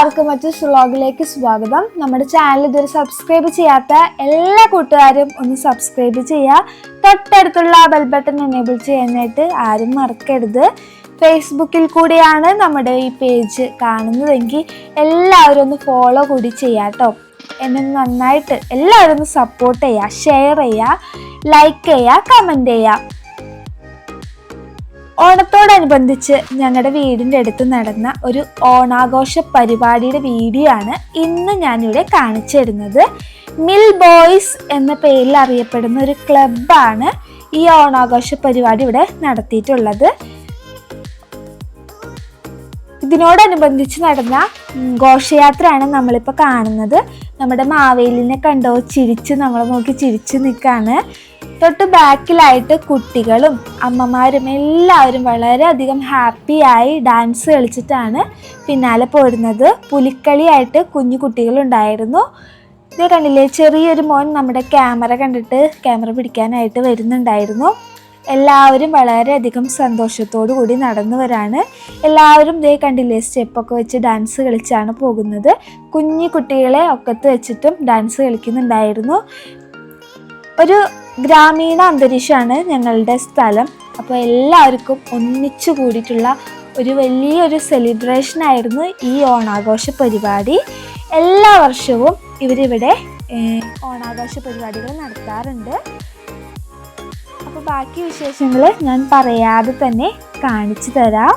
എല്ലാവർക്കും മറ്റൊരു വ്ളോഗിലേക്ക് സ്വാഗതം. നമ്മുടെ ചാനൽ ഇതുവരെ സബ്സ്ക്രൈബ് ചെയ്യാത്ത എല്ലാ കൂട്ടുകാരും ഒന്ന് സബ്സ്ക്രൈബ് ചെയ്യുക. തൊട്ടടുത്തുള്ള ബെൽ ബട്ടൺ എനേബിൾ ചെയ്യാനായിട്ട് ആരും മറക്കരുത്. ഫേസ്ബുക്കിൽ കൂടിയാണ് നമ്മുടെ ഈ പേജ് കാണുന്നതെങ്കിൽ എല്ലാവരും ഒന്ന് ഫോളോ കൂടി ചെയ്യാം കേട്ടോ. എന്നെ നന്നായിട്ട് എല്ലാവരും ഒന്ന് സപ്പോർട്ട് ചെയ്യുക, ഷെയർ ചെയ്യുക, ലൈക്ക് ചെയ്യുക, കമൻറ്റ് ചെയ്യുക. ഓണത്തോടനുബന്ധിച്ച് ഞങ്ങളുടെ വീടിൻ്റെ അടുത്ത് നടന്ന ഒരു ഓണാഘോഷ പരിപാടിയുടെ വീഡിയോ ആണ് ഇന്ന് ഞാനിവിടെ കാണിച്ചു തരുന്നത്. മിൽ ബോയ്സ് എന്ന പേരിൽ അറിയപ്പെടുന്ന ഒരു ക്ലബ്ബാണ് ഈ ഓണാഘോഷ പരിപാടി ഇവിടെ നടത്തിയിട്ടുള്ളത്. ഇതിനോടനുബന്ധിച്ച് നടന്ന ഘോഷയാത്രയാണ് നമ്മളിപ്പോൾ കാണുന്നത്. നമ്മുടെ മാവേലിനെ കണ്ടോ ചിരിച്ച് നമ്മളെ നോക്കി ചിരിച്ച് നിൽക്കുകയാണ്. തൊട്ട് ബാക്കിലായിട്ട് കുട്ടികളും അമ്മമാരും എല്ലാവരും വളരെയധികം ഹാപ്പിയായി ഡാൻസ് കളിച്ചിട്ടാണ് പിന്നാലെ പോരുന്നത്. പുലിക്കളിയായിട്ട് കുഞ്ഞു കുട്ടികളുണ്ടായിരുന്നു. ഇത് കണ്ടില്ലേ, ചെറിയൊരു മോൻ നമ്മുടെ ക്യാമറ കണ്ടിട്ട് ക്യാമറ പിടിക്കാനായിട്ട് വരുന്നുണ്ടായിരുന്നു. എല്ലാവരും വളരെയധികം സന്തോഷത്തോടു കൂടി നടന്നു വരാണ്. എല്ലാവരും ഇതേ കണ്ടില്ലേ, സ്റ്റെപ്പൊക്കെ വെച്ച് ഡാൻസ് കളിച്ചാണ് പോകുന്നത്. കുഞ്ഞു കുട്ടികളെ ഒക്കത്ത് വെച്ചിട്ടും ഡാൻസ് കളിക്കുന്നുണ്ടായിരുന്നു. ഒരു ഗ്രാമീണ അന്തരീക്ഷമാണ് ഞങ്ങളുടെ സ്ഥലം. അപ്പോൾ എല്ലാവർക്കും ഒന്നിച്ചു കൂടിയിട്ടുള്ള ഒരു വലിയൊരു സെലിബ്രേഷൻ ആയിരുന്നു ഈ ഓണാഘോഷ പരിപാടി. എല്ലാ വർഷവും ഇവരിവിടെ ഓണാഘോഷ പരിപാടികൾ നടത്താറുണ്ട്. അപ്പോൾ ബാക്കി വിശേഷങ്ങൾ ഞാൻ പറയാതെ തന്നെ കാണിച്ചു തരാം.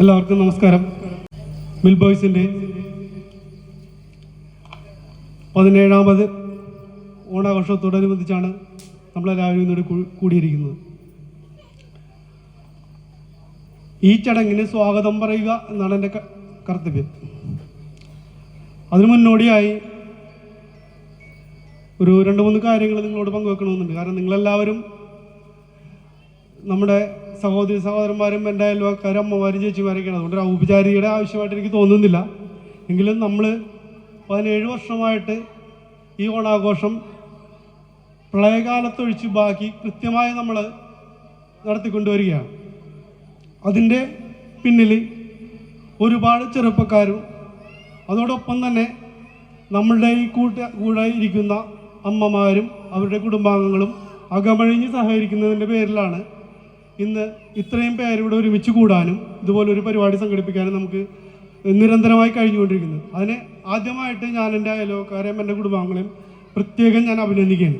എല്ലാവർക്കും നമസ്കാരം. മിൽ ബോയ്സിൻ്റെ 17ാമത് ഓണാഘോഷത്തോടനുബന്ധിച്ചാണ് നമ്മളെല്ലാവരും ഇന്നോട് കൂടിയിരിക്കുന്നത്. ഈ ചടങ്ങിന് സ്വാഗതം പറയുക എന്നാണ് എൻ്റെ കർത്തവ്യം. അതിനു മുന്നോടിയായി ഒരു 2-3 കാര്യങ്ങൾ നിങ്ങളോട് പങ്കുവെക്കണമെന്നുണ്ട്. കാരണം നിങ്ങളെല്ലാവരും നമ്മുടെ സഹോദരന്മാരും എൻ്റെ അയൽവക്കാരും അമ്മമാരും ചേച്ചിമാരൊക്കെയാണ്. അതുകൊണ്ട് ഒരു ഔപചാരികയുടെ ആവശ്യമായിട്ട് എനിക്ക് തോന്നുന്നില്ല. എങ്കിലും നമ്മൾ 17 വർഷമായിട്ട് ഈ ഓണാഘോഷം പ്രളയകാലത്തൊഴിച്ച് ബാക്കി കൃത്യമായി നമ്മൾ നടത്തിക്കൊണ്ടുവരികയാണ്. അതിൻ്റെ പിന്നിൽ ഒരുപാട് ചെറുപ്പക്കാരും അതോടൊപ്പം തന്നെ നമ്മളുടെ ഈ കൂടെ ഇരിക്കുന്ന അമ്മമാരും അവരുടെ കുടുംബാംഗങ്ങളും അകമഴിഞ്ഞ് സഹകരിക്കുന്നതിൻ്റെ പേരിലാണ് ഇന്ന് ഇത്രയും പേരിവിടെ ഒരുമിച്ച് കൂടാനും ഇതുപോലൊരു പരിപാടി സംഘടിപ്പിക്കാനും നമുക്ക് നിരന്തരമായി കഴിഞ്ഞുകൊണ്ടിരിക്കുന്നത്. അതിന് ആദ്യമായിട്ട് ഞാൻ എൻ്റെ അയൽവക്കാരെയും എൻ്റെ കുടുംബാംഗങ്ങളെയും പ്രത്യേകം ഞാൻ അഭിനന്ദിക്കുകയാണ്.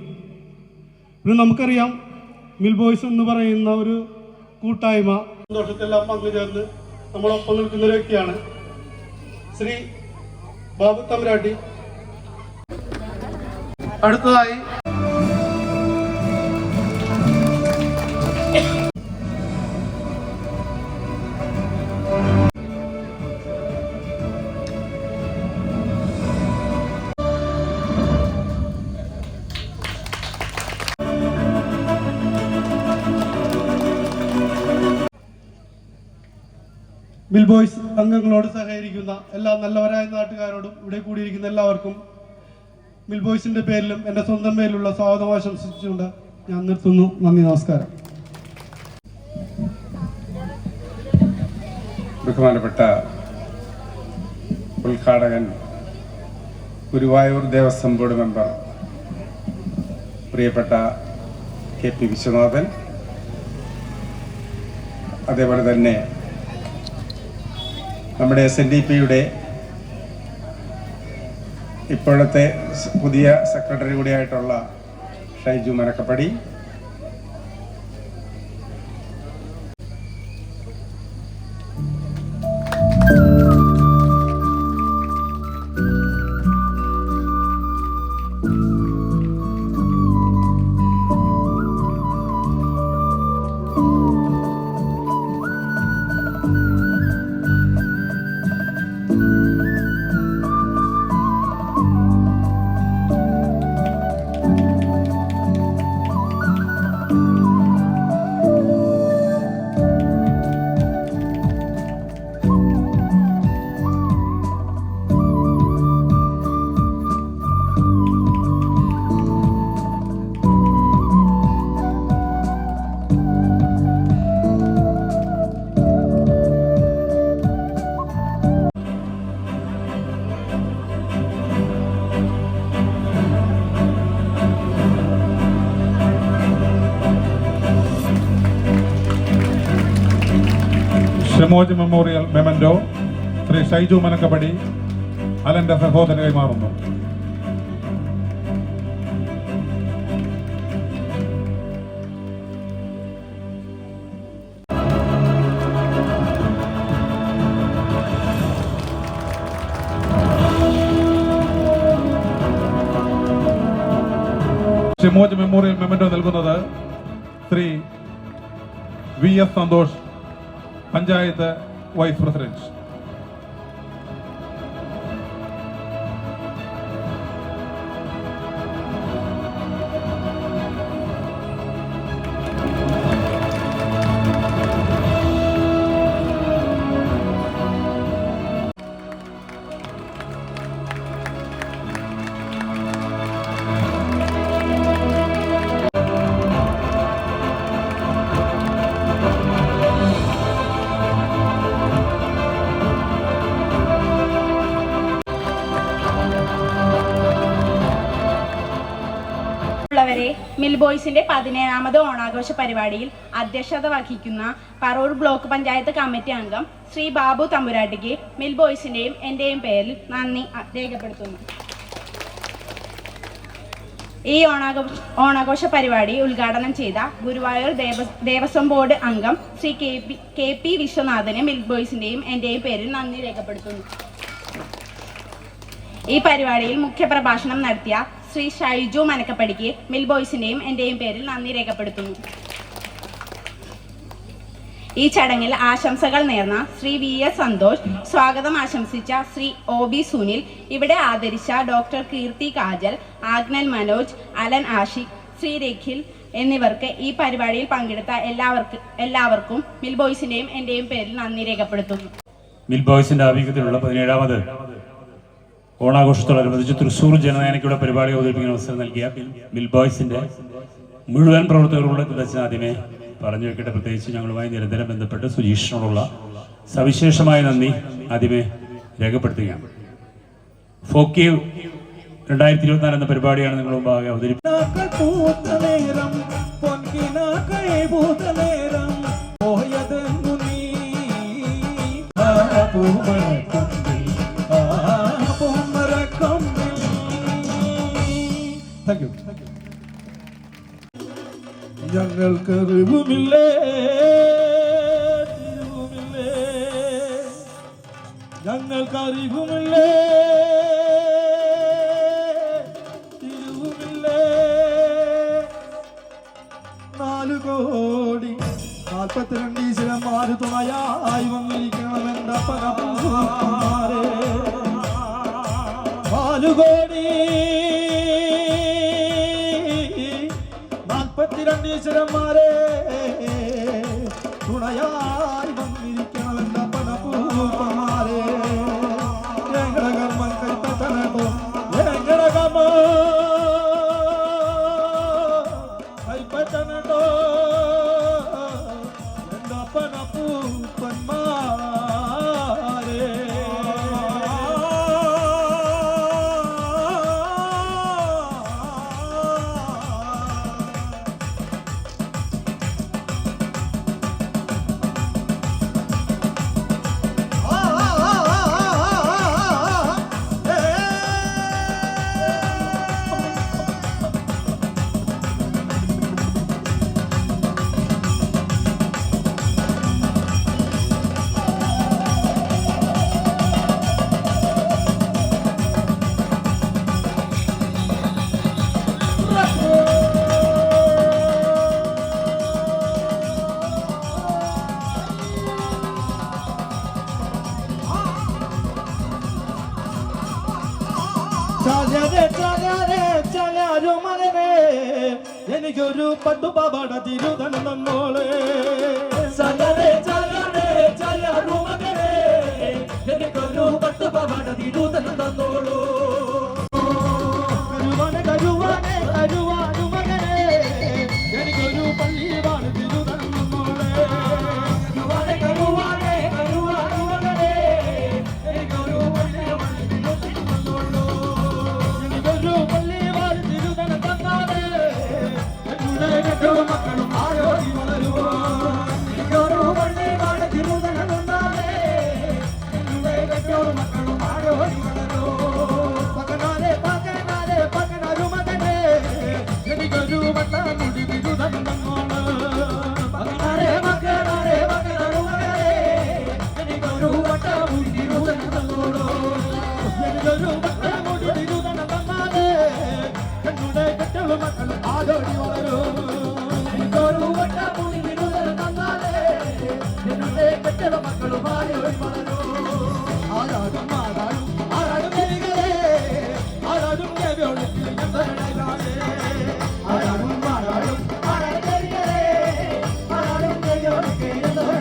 പിന്നെ നമുക്കറിയാം മിൽ ബോയ്സ് എന്ന് പറയുന്ന ഒരു കൂട്ടായ്മ സന്തോഷത്തെല്ലാം പങ്കുചേർന്ന് നമ്മളൊപ്പം നിൽക്കുന്ന ഒരു വ്യക്തിയാണ് ശ്രീ ബാബു തമ്പുരാട്ടി. അടുത്തതായി മിൽ ബോയ്സ് അംഗങ്ങളോട് സഹകരിക്കുന്ന എല്ലാ നല്ലവരായ നാട്ടുകാരോടും ഇവിടെ കൂടിയിരിക്കുന്ന എല്ലാവർക്കും മിൽ ബോയ്സിന്റെ പേരിലും എൻ്റെ സ്വന്തം പേരിലുള്ള സ്വാഗതം ആശംസിച്ചുകൊണ്ട് ഞാൻ നിർത്തുന്നു. നന്ദി, നമസ്കാരം. ബഹുമാനപ്പെട്ട ഉദ്ഘാടകൻ, ഗുരുവായൂർ ദേവസ്വം ബോർഡ് മെമ്പർ പ്രിയപ്പെട്ട KP വിശ്വനാഥൻ, അതേപോലെ തന്നെ നമ്മുടെ SNDPയുടെ ഇപ്പോഴത്തെ പുതിയ സെക്രട്ടറി കൂടിയായിട്ടുള്ള ഷൈജു മനക്കപ്പടി, ഷമോജ് മെമ്മോറിയൽ മെമൻറ്റോ ശ്രീ ഷൈജു മനക്കപ്പടി അലന്റെ സഹോദരൻ കൈമാറുന്നു. ഷമോജ് മെമ്മോറിയൽ മെമൻറ്റോ നൽകുന്നത് Shri VS Santhosh, panchayat vice president. Mill ബോയ്സിന്റെ 17ാമത് ഓണാഘോഷ പരിപാടിയിൽ അധ്യക്ഷത വഹിക്കുന്ന പറവൂർ ബ്ലോക്ക് പഞ്ചായത്ത് കമ്മിറ്റി അംഗം ശ്രീ ബാബു തമ്പുരാട്ടിക്ക് മിൽ ബോയ്സിന്റെയും എന്റെയും പേരിൽ നന്ദി രേഖപ്പെടുത്തുന്നു. ഈ ഓണാഘോഷ പരിപാടി ഉദ്ഘാടനം ചെയ്ത ഗുരുവായൂർ ദേവസ്വം ബോർഡ് അംഗം ശ്രീ KP വിശ്വനാഥന് മിൽ ബോയ്സിന്റെയും എന്റെയും പേരിൽ നന്ദി രേഖപ്പെടുത്തുന്നു. ഈ പരിപാടിയിൽ മുഖ്യപ്രഭാഷണം നടത്തിയ ശ്രീ ഷൈജു മനക്കപ്പടിക്ക് മിൽ ബോയ്സിന്റെയും എന്റെയും പേരിൽ നന്ദി രേഖപ്പെടുത്തുന്നു. ഈ ചടങ്ങിൽ ആശംസകൾ നേർന്ന ശ്രീ VS സന്തോഷ്, സ്വാഗതം ആശംസിച്ച ശ്രീ OB സുനിൽ, ഇവിടെ ആദരിച്ച ഡോക്ടർ കീർത്തി കാജൽ, ആഗ്നൽ മനോജ്, അലൻ ആഷിഖ്, ശ്രീ രഖിൽ എന്നിവർക്ക് ഈ പരിപാടിയിൽ പങ്കെടുത്ത എല്ലാവർക്കും മിൽ ബോയ്സിൻ്റെയും എൻ്റെയും പേരിൽ നന്ദി രേഖപ്പെടുത്തുന്നു. മിൽ ബോയ്സിൻ്റെ ആഭിമുഖ്യത്തിലുള്ള 17ാമത് ഓണാഘോഷത്തോടനുബന്ധിച്ച് തൃശ്ശൂർ ജനനായകയുടെ പരിപാടി അവതരിപ്പിക്കുന്ന അവസരം നൽകിയ മിൽ ബോയ്സിൻ്റെ മുഴുവൻ പ്രവർത്തകരോട് കൃതജ്ഞത ആദ്യമേ പറഞ്ഞു വെക്കട്ടെ. പ്രത്യേകിച്ച് ഞങ്ങളുമായി നിരന്തരം ബന്ധപ്പെട്ട് സുജീഷിനോടുള്ള സവിശേഷമായ നന്ദി ആദ്യമേ രേഖപ്പെടുത്തുകയാണ്. ഫോക്കി 2024 എന്ന പരിപാടിയാണ് നിങ്ങൾ മുമ്പാകെ ഞങ്ങൾക്ക് അറിവുമില്ലേ ഞങ്ങൾക്ക് അറിവുമില്ലേ തിരുവുമില്ലേ 4 കോടി 42 ഈശ്വരന്മാര് തുണയായി വന്നിരിക്കണമെന്ന പരമാരെ 4 കോടി 42 ഈശ്വരന്മാരെ തുണയായി വന്നിരിക്കണമെന്ന പണപൂപ്പമാരെ ഞങ്ങളുടെ കർമ്മം കൈപ്പറ്റണോ ഞങ്ങളുടെ കർമ്മം കൈപ്പറ്റണോ എന്താ പണപൂപ്പന്മാരെ. എനിക്കൊരു പട്ടുപാവാട തിരുതണം തന്നോളെ എനിക്കൊരു പട്ടുപാവാട തിരുതണം തന്നോളൂ കരുവാനെ കരുവാനു മകനെ എനിക്കൊരു പള്ളിവാണ് തിരുതണം തന്നോളെ കരുവാനെ കരുവാനു മകനെ എനിക്കൊരു പള്ളിവാണ് തിരുതണം തന്നോളൂ എനിക്കൊരു പള്ളിവാണ് തിരുതണം തന്നാലേ മക്കളും ആരോഗ്യം വളരുവോ എനിക്കൊരു പള്ളിവാണ് തിരുതണം തന്നാലേ മക്കളും ആരോഗ്യം വളരുവോ പകനാരെ പകനാരെ പകനൊരു മകനെ എനിക്കൊരു വട്ടാമുടി തിരുതണം തന്നോള് പകനാരെ പകനാരെ പകനൊരു മകനെ എനിക്കൊരു വട്ടാമുടി തിരുതണം തന്നോളൂ എനിക്കൊരു വട്ടാമുടി തിരുതണം തന്നാലേ എന്നുടെ കെട്ടുള്ള മക്കളും ആരോഗ്യം വളരൂ എനിക്കൊരു വട്ടാമുടി തിരുതണം തന്നാലേ എന്നുടെ കെട്ടുള്ള മക്കളും ആരോഗ്യം വളരൂ ആരാടും ആരാടും ആരാടും ദേവികളെ ആരാടും ദേവിയോളത്തിൽ ഞങ്ങളുടെ ആരാടും ആരാടും ആരാടും ദേവികളെ ആരാടും ദേവിയോളത്തിൽ ഞങ്ങളുടെ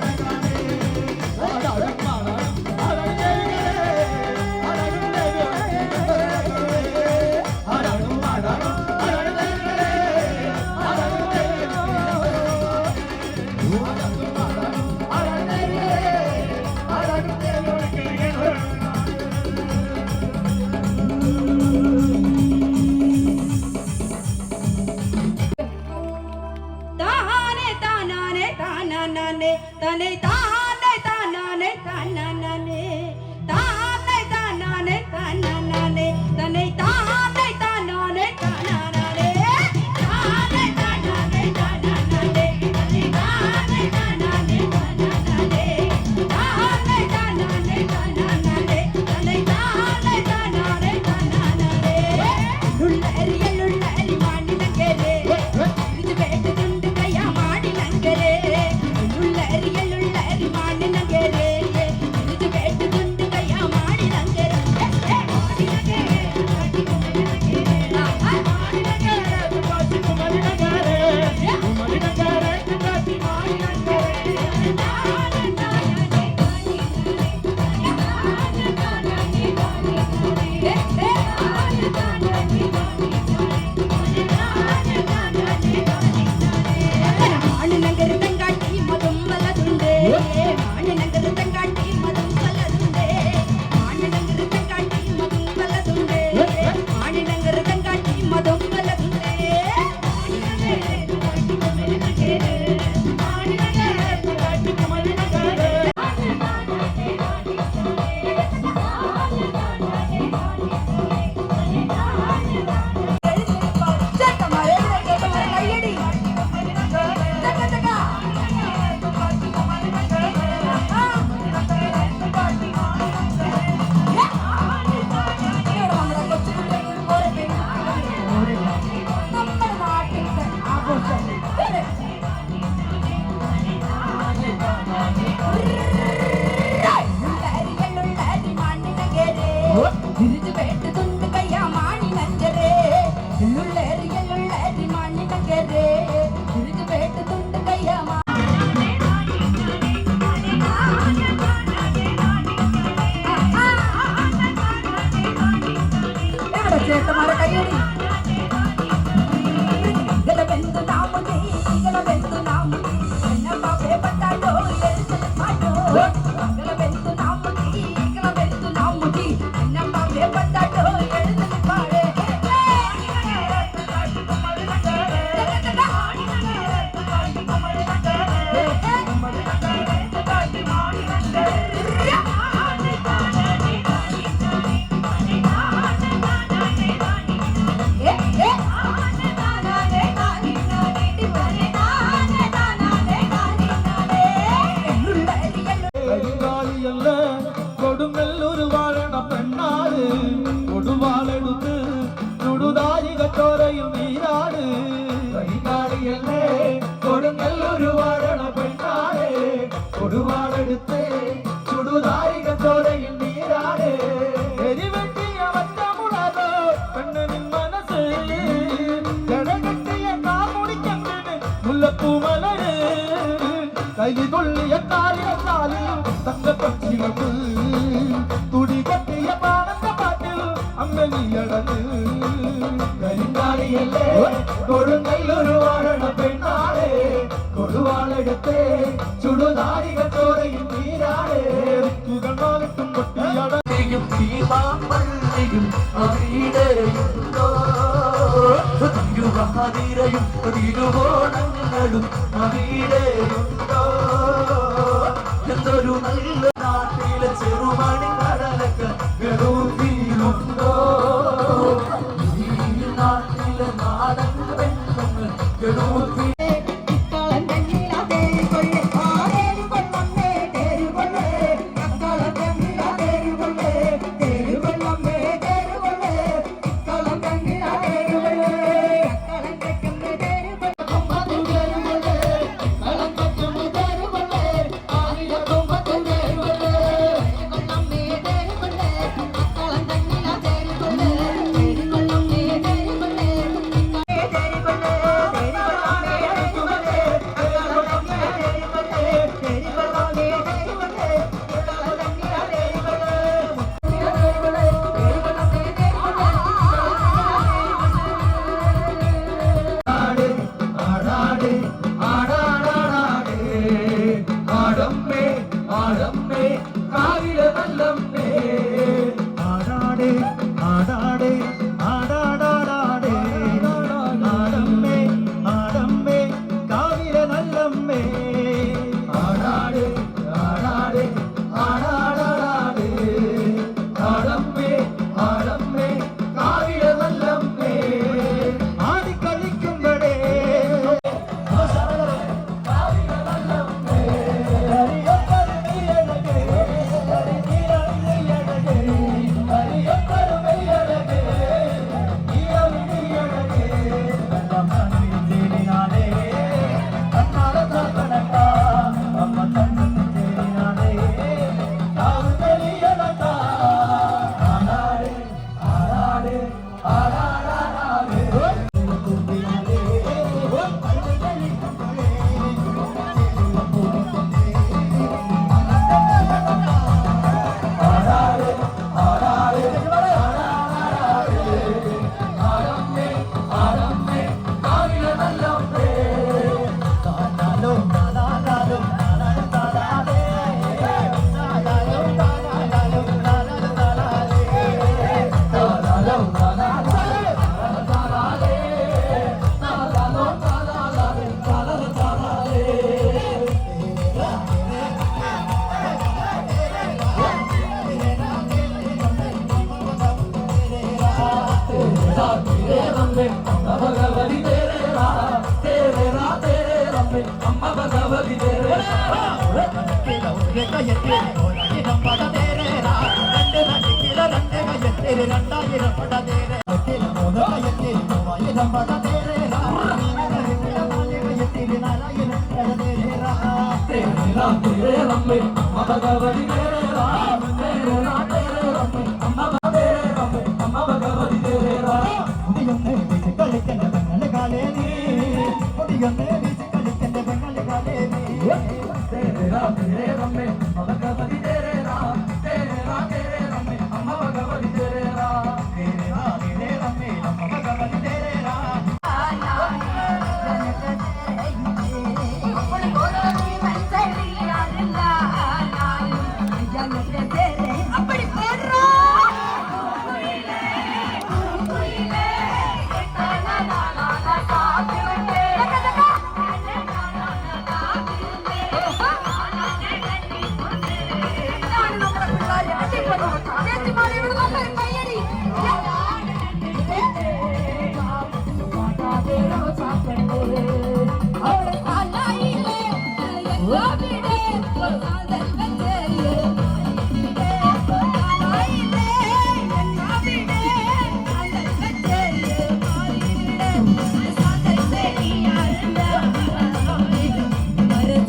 ആരാടും ആരാടും ആരാടും ദേവികളെ ആരാടും ദേവിയോളത്തിൽ ഞങ്ങളുടെ ആരാടും ആരാടും ആരാടും ദേവികളെ ആരാടും ദേവിയോളത്തിൽ ആരാടും ആരാടും ആരാടും ദേവികളെ ആരാടും ദേവിയോളത്തിൽ ഞങ്ങളുടെ കൊടുവാളെടുത്ത് ചുടുതാരിക ചോരയിൽ നീരാട് എരിവെട്ടിയ വറ്റമുളക് പെണ്ണിൻ മനസ്സ് ജടകെട്ടിയ കാമുടിക്കണ്ണിന് മുല്ലപ്പൂ മലര് കൈലി കൊള്ളിയ കാലിൽ തങ്കപ്പച്ചിലമ്പ് തുടി കൊട്ടിയ പാടത്തെ പാട്ടിൽ അമ്മനിയടങ്ങ് കരിങ്കാളിയല്ലേ കൊടുങ്ങല്ലൊരു വാഴണ പെണ്ണാളെ കൊടുവാളെടുത്ത് ചുടുതാരിക ചോരയിൽ നീരാളെ നാലിട്ടും കൊട്ടിയടയും തീമാമ്പള്ളിയും അവീടയുണ്ടോ തിരുവാതിരയും തിരുവോണങ്ങളും അവീടയുണ്ടോ എന്തൊരു നല്ല നാട്ടിലെ ചെറുമണി കടലൊക്കെ ഗഡൂത്തിയിലുണ്ടോ ഈ നാട്ടിലെ നാടൻ പെണ്ണുങ്ങൾ ഗഡൂത്തി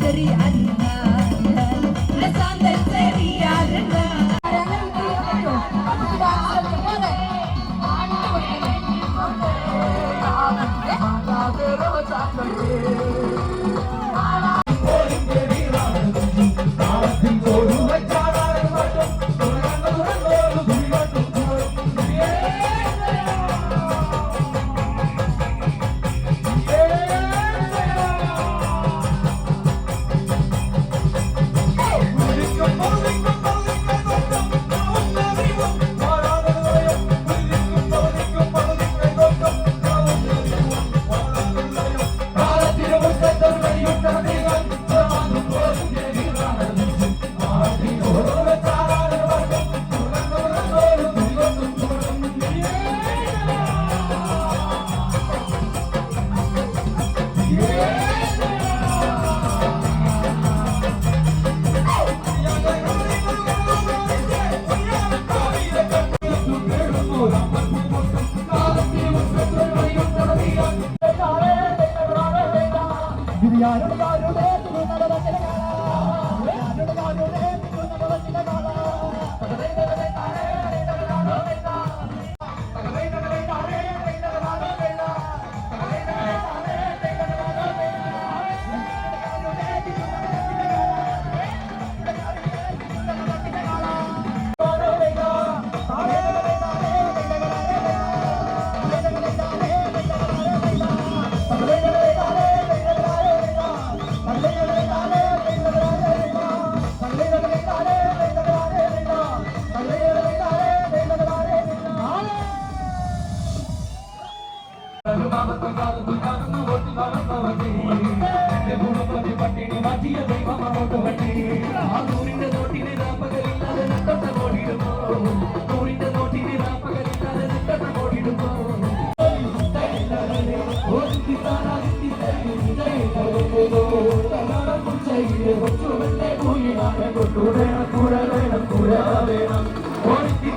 Dari Anna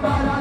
Bye.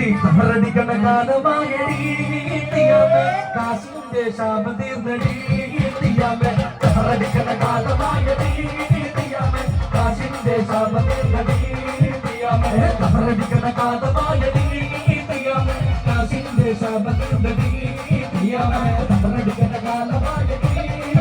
അതിക്കണ കാലമായടിയാമേ കാശിന്റെ ശാപം തീർന്നടിയാമേ അടിക്കണ കാലമായടിയാമേ കാശിന്റെ ശാപം തീർന്നടിയാമേ അടിക്കണ കാലമായടിയാമേ കാശിന്റെ ശാപം തീർന്നടിയാമേ അടിക്കണ കാലമായടിയാമേ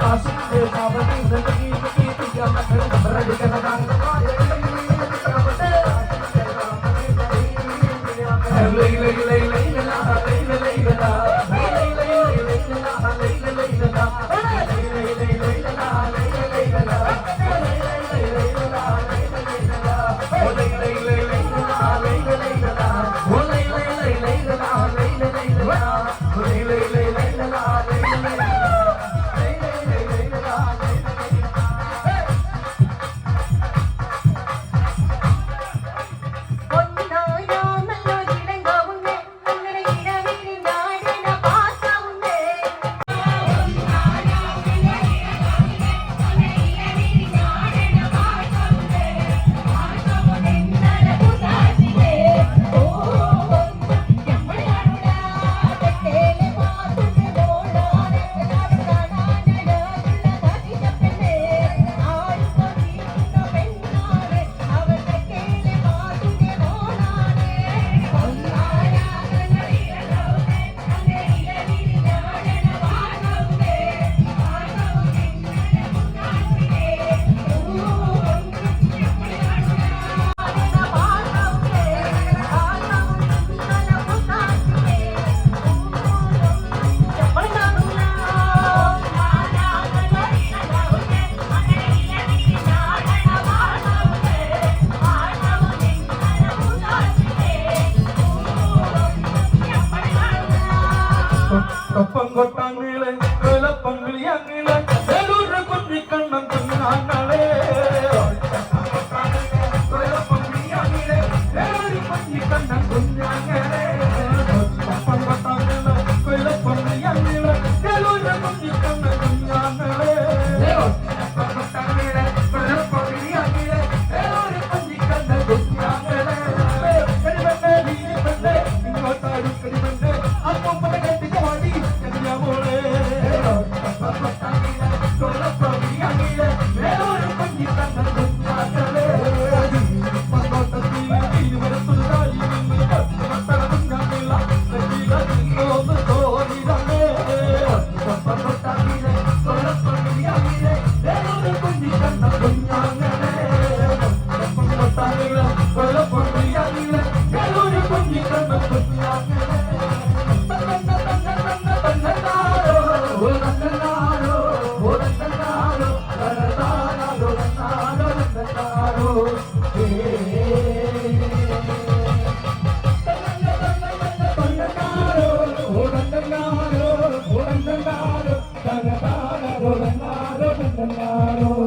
കാശിന്റെ ശാപം ഒപ്പം കൊട്ടാങ്ങളെ കൊലപ്പങ്കിളിയങ്ങളെ കുഞ്ഞിക്കണ്ണം കുഞ്ഞാങ്ങളെ കുഞ്ഞിക്കണ്ണം കുഞ്ഞാങ്ങളെ ഒപ്പം കൊട്ടാങ്ങളെ കൊലപ്പങ്കിളിയങ്ങളെ കുഞ്ഞിക്കണ്ണം കുഞ്ഞാങ്ങളെ ഒപ്പം കൊട്ടാങ്ങളെ കൊലപ്പങ്കിളിയങ്ങളെ കുഞ്ഞിക്കണ്ണം കുഞ്ഞാങ്ങളെ ഇങ്ങോട്ടാരും കരിമണ്ണ് അപ്പം പടകെട്ടിക്ക് വാടി കന്യാമോളെ കൊലപ്പങ്കിളിയങ്ങളെ കുഞ്ഞിക്കണ്ണം കുഞ്ഞാങ്ങളെ Oh